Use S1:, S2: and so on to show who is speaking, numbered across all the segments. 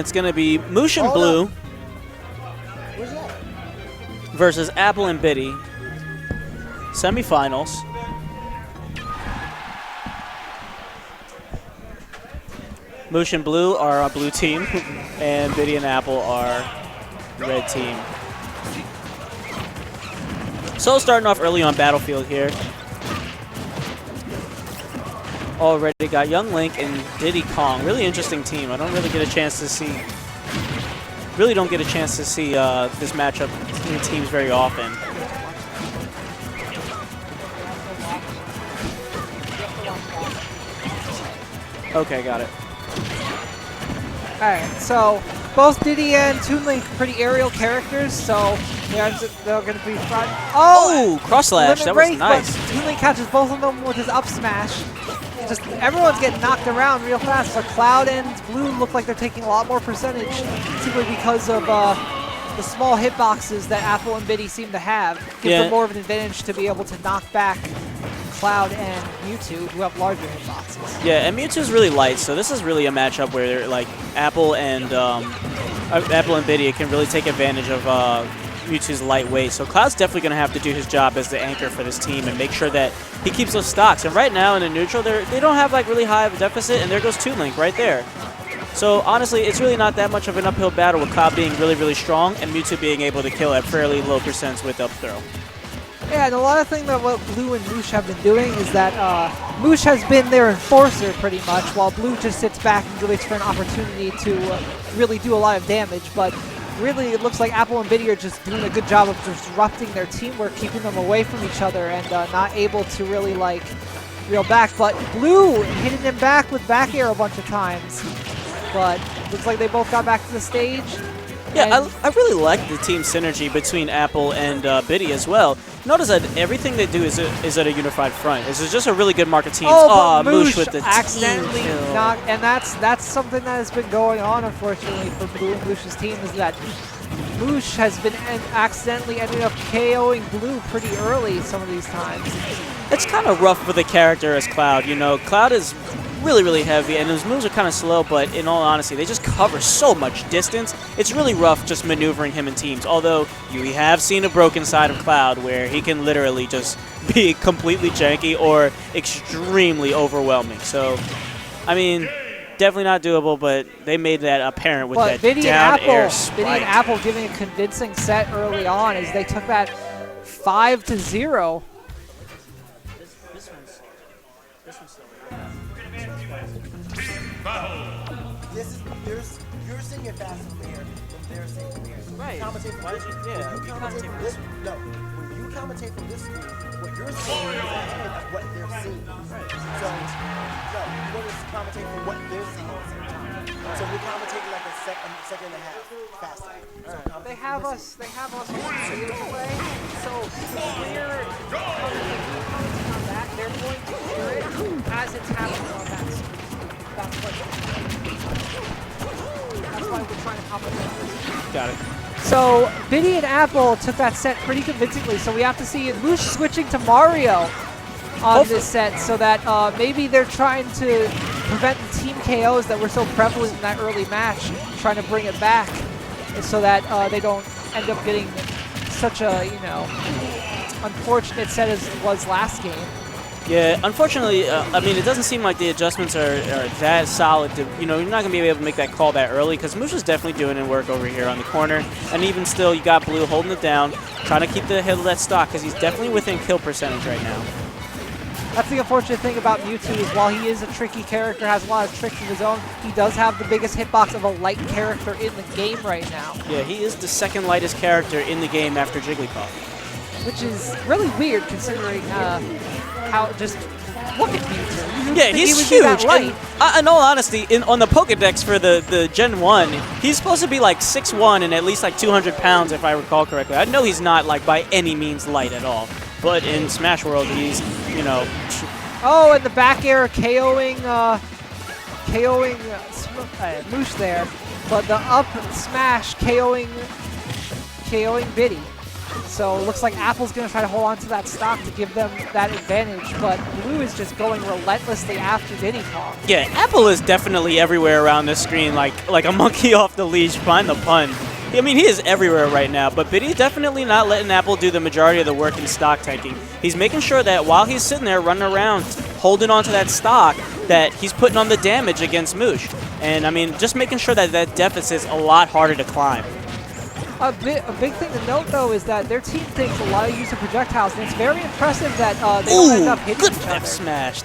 S1: It's going to be Moosh and Blue versus Apple and Biddy. Semifinals. Moosh and Blue are on blue team, and Biddy and Apple are red team. So starting off early on Battlefield here. Already got Young Link and Diddy Kong. Really interesting team. I don't really get a chance to see. Really don't get a chance to see this matchup in teams very often. Okay, got it.
S2: Alright, so both Diddy and Toon Link are pretty aerial characters, so they're going to be front.
S1: Oh, cross slash. That was nice.
S2: Toon Link catches both of them with his up smash. Just everyone's getting knocked around real fast. So Cloud and Blue look like they're taking a lot more percentage simply because of the small hitboxes that Apple and Biddy seem to have. Gives them more of an advantage to be able to knock back Cloud and Mewtwo, who have larger hitboxes.
S1: Yeah, and Mewtwo's really light, so this is really a matchup where like Apple and Biddy can really take advantage of Mewtwo's lightweight. So Cloud's definitely going to have to do his job as the anchor for this team and make sure that he keeps those stocks. And right now in the neutral, they don't have like really high of a deficit, and there goes Toon Link right there. So honestly, it's really not that much of an uphill battle with Cloud being really, really strong and Mewtwo being able to kill at fairly low percents with up throw.
S2: Yeah, and a lot of things that what Blue and Moosh have been doing is that Moosh has been their enforcer pretty much, while Blue just sits back and waits for an opportunity to really do a lot of damage. But really, it looks like Apple and Biddy are just doing a good job of disrupting their teamwork, keeping them away from each other, and not able to really like reel back. But Blue hitting him back with back air a bunch of times. But looks like they both got back to the stage.
S1: Yeah, I really like the team synergy between Apple and Biddy as well. Notice that everything they do is at a unified front. This is just a really good market team.
S2: Oh, but
S1: Moosh with the
S2: accidentally knocked, and that's something that has been going on, unfortunately, for Blue and Moosh's team, is that Moosh has been accidentally ending up KOing Blue pretty early some of these times.
S1: It's kind of rough for the character as Cloud. You know, Cloud is really, really heavy, and his moves are kind of slow, but in all honesty, they just cover so much distance. It's really rough just maneuvering him in teams, although we have seen a broken side of Cloud where he can literally just be completely janky or extremely overwhelming. So, I mean, definitely not doable, but they made that apparent with that down air spike.
S2: Biddy and Apple giving a convincing set early on as they took that 5-0.
S3: You're seeing it fast from here, and they're seeing it from here.
S1: Right.
S3: Commentate from this.
S1: Yeah.
S3: When you commentate from this. No. When you commentate from this screen, what you're seeing is ahead of what they're seeing. Right. So, no, you want to commentate from what they're seeing at the same time. So we're commentating like a second and a half faster. So
S2: They have us either way. So we're commenting on that. They're going to hear it as it's happening on that screen. That's why we're trying to compensate.
S1: Got it.
S2: So Biddy and Apple took that set pretty convincingly. So we have to see Moosh switching to Mario on this set, so that maybe they're trying to prevent the team KOs that were so prevalent in that early match, trying to bring it back, so that they don't end up getting such a unfortunate set as it was last game.
S1: Yeah, unfortunately, I mean, it doesn't seem like the adjustments are that solid. You're not going to be able to make that call that early, because Moosh is definitely doing in work over here on the corner. And even still, you got Blue holding it down, trying to keep the head of that stock, because he's definitely within kill percentage right now.
S2: That's the unfortunate thing about Mewtwo, is while he is a tricky character, has a lot of tricks of his own, he does have the biggest hitbox of a light character in the game right now.
S1: Yeah, he is the second lightest character in the game after Jigglypuff.
S2: Which is really weird considering how just look at Mewtwo.
S1: Yeah, he's huge. And, in all honesty, on the Pokedex for the Gen 1, he's supposed to be like 6'1" and at least like 200 pounds, if I recall correctly. I know he's not like by any means light at all, but in Smash World, he's
S2: Oh, and the back air KOing Moosh there, but the up smash KOing Biddy. So it looks like Apple's going to try to hold on to that stock to give them that advantage, but Blue is just going relentlessly after Diddy Kong.
S1: Yeah, Apple is definitely everywhere around this screen, like a monkey off the leash, find the pun. I mean, he is everywhere right now, but Biddy definitely not letting Apple do the majority of the work in stock tanking. He's making sure that while he's sitting there running around, holding on to that stock, that he's putting on the damage against Moosh. And, I mean, just making sure that that deficit is a lot harder to climb.
S2: A big thing to note, though, is that their team takes a lot of use of projectiles, and it's very impressive that they don't end up hitting
S1: good
S2: each other.
S1: F smash.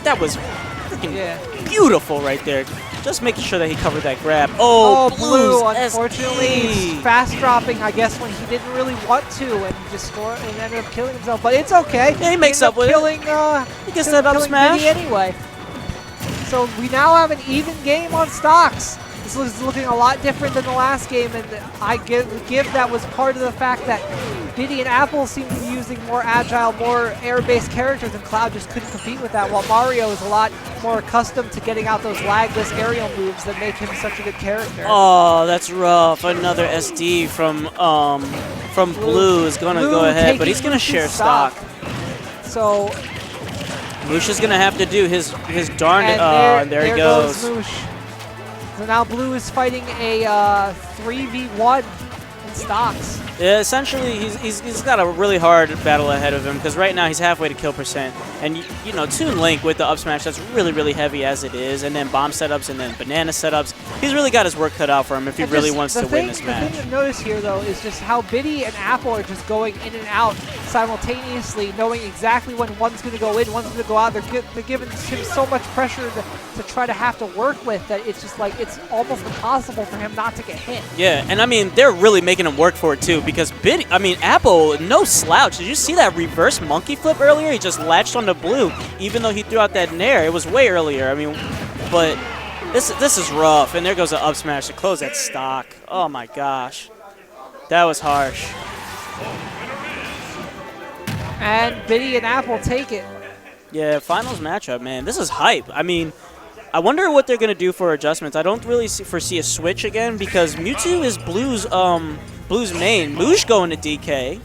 S1: That was freaking beautiful right there. Just making sure that he covered that grab. Oh,
S2: Blue,
S1: Blues
S2: unfortunately,
S1: SP.
S2: fast dropping, I guess, when he didn't really want to, and just and ended up killing himself. But it's okay.
S1: Yeah, he makes up with
S2: killing,
S1: it. He gets that up smash.
S2: Biddy anyway. So we now have an even game on stocks. This is looking a lot different than the last game, and I give that was part of the fact that Biddy and Apple seem to be using more agile, more air-based characters, and Cloud just couldn't compete with that, while Mario is a lot more accustomed to getting out those lagless aerial moves that make him such a good character.
S1: Oh, that's rough. Another SD from Blue is going to go ahead, but he's going to share stock.
S2: So
S1: Moosh is going to have to do his darndest.
S2: And
S1: there he goes.
S2: Moosh. So now Blue is fighting a 3v1 in stocks.
S1: Yeah, essentially, he's got a really hard battle ahead of him because right now he's halfway to kill percent. And, you know, Toon Link with the up smash, that's really, really heavy as it is. And then bomb setups and then banana setups. He's really got his work cut out for him if he really wants to win this match.
S2: The thing to notice here, though, is just how Biddy and Apple are just going in and out simultaneously, knowing exactly when one's going to go in, one's going to go out. They're giving him so much pressure to try to have to work with that it's just like it's almost impossible for him not to get hit.
S1: Yeah, and I mean, they're really making him work for it, too, because Apple, no slouch. Did you see that reverse monkey flip earlier? He just latched onto Blue, even though he threw out that nair. It was way earlier. I mean, but this is rough. And there goes the up smash to close that stock. Oh, my gosh. That was harsh.
S2: And Biddy and Apple take it.
S1: Yeah, finals matchup, man. This is hype. I mean, I wonder what they're going to do for adjustments. I don't really foresee a switch again because Mewtwo is Blue's main. Moosh going to DK,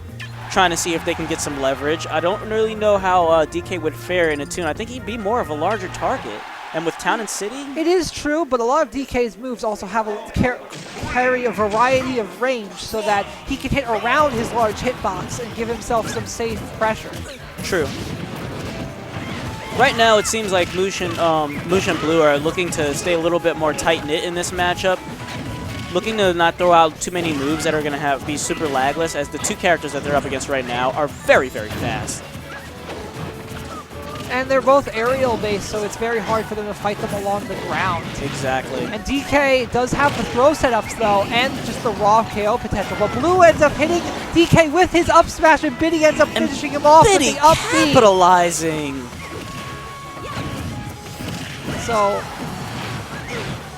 S1: trying to see if they can get some leverage. I don't really know how DK would fare in a tune. I think he'd be more of a larger target. And with Town and City?
S2: It is true, but a lot of DK's moves also have carry a variety of range so that he can hit around his large hitbox and give himself some safe pressure.
S1: True. Right now, it seems like Moosh and Blue are looking to stay a little bit more tight-knit in this matchup. Looking to not throw out too many moves that are going to be super lagless, as the two characters that they're up against right now are very, very fast.
S2: And they're both aerial-based, so it's very hard for them to fight them along the ground.
S1: Exactly.
S2: And DK does have the throw setups, though, and just the raw KO potential. But Blue ends up hitting DK with his up smash, and Biddy ends up finishing him off with the up B.
S1: Capitalizing.
S2: So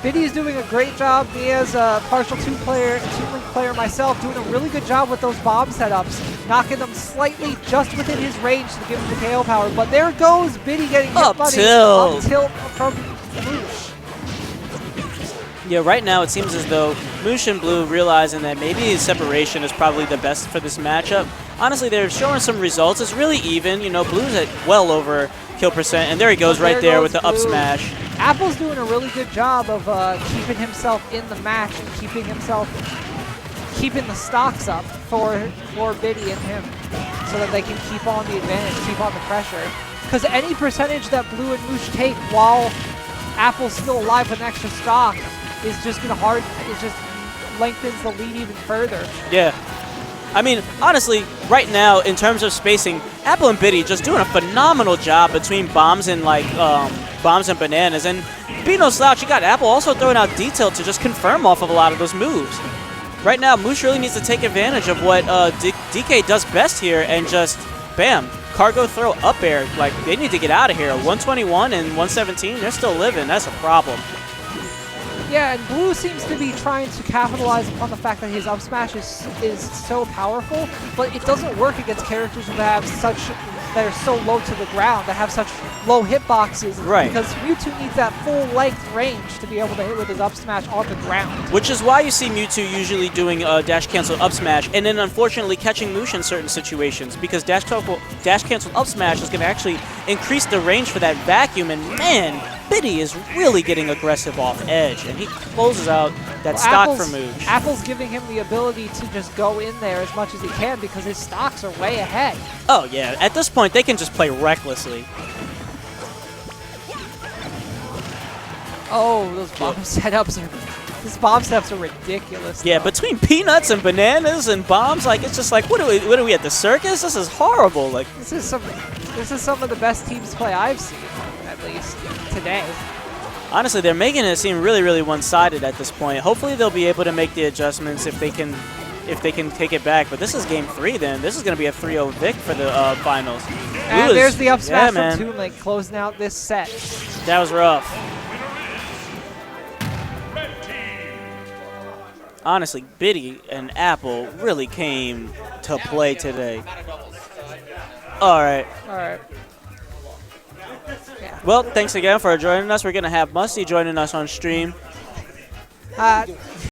S2: Biddy's doing a great job. Me as a partial Toon Link player myself, doing a really good job with those bomb setups, knocking them slightly just within his range to give him the KO power. But there goes Biddy getting hit
S1: Up
S2: buddy.
S1: tilt.
S2: Up tilt from Moosh.
S1: Yeah, right now it seems as though Moosh and Blue realizing that maybe separation is probably the best for this matchup. Honestly, they're showing some results. It's really even. You know, Blue's at well over kill percent, and there he goes right there with the up smash.
S2: Apple's doing a really good job of keeping himself in the match and keeping the stocks up for Biddy and him so that they can keep on the advantage, keep on the pressure. Because any percentage that Blue and Moosh take while Apple's still alive with an extra stock is just lengthens the lead even further.
S1: Yeah. I mean, honestly, right now, in terms of spacing, Apple and Biddy just doing a phenomenal job between bombs and bananas. And be no slouch, you got Apple also throwing out detail to just confirm off of a lot of those moves. Right now, Moosh really needs to take advantage of what DK does best here and just, bam, cargo throw up air. Like, they need to get out of here. 121 and 117, they're still living. That's a problem.
S2: Yeah, and Blue seems to be trying to capitalize upon the fact that his up smash is so powerful, but it doesn't work against characters who have such that are so low to the ground, that have such low hitboxes.
S1: Right.
S2: Because Mewtwo needs that full length range to be able to hit with his up smash on the ground.
S1: Which is why you see Mewtwo usually doing dash cancel up smash, and then unfortunately catching Moosh in certain situations, because dash cancel up smash is going to actually increase the range for that vacuum, and man, Biddy is really getting aggressive off edge, and he closes out that stock for Moosh.
S2: Apple's giving him the ability to just go in there as much as he can because his stocks are way ahead.
S1: Oh yeah, at this point they can just play recklessly.
S2: Oh, those bomb setups are ridiculous.
S1: Yeah,
S2: though.
S1: between peanuts and bananas and bombs, like it's just like what are we at the circus? This is horrible. Like
S2: This is some of the best teams play I've seen, at least today.
S1: honestly, they're making it seem really, really one-sided at this point. Hopefully they'll be able to make the adjustments if they can take it back. But this is game 3 then. This is going to be a 3-0 vic for the finals.
S2: And there's the up smash
S1: man.
S2: from Toon Link closing out this set.
S1: That was rough. Honestly, Biddy and Apple really came to play today. All right.
S2: All right.
S1: Well, thanks again for joining us. We're going to have Musty joining us on stream.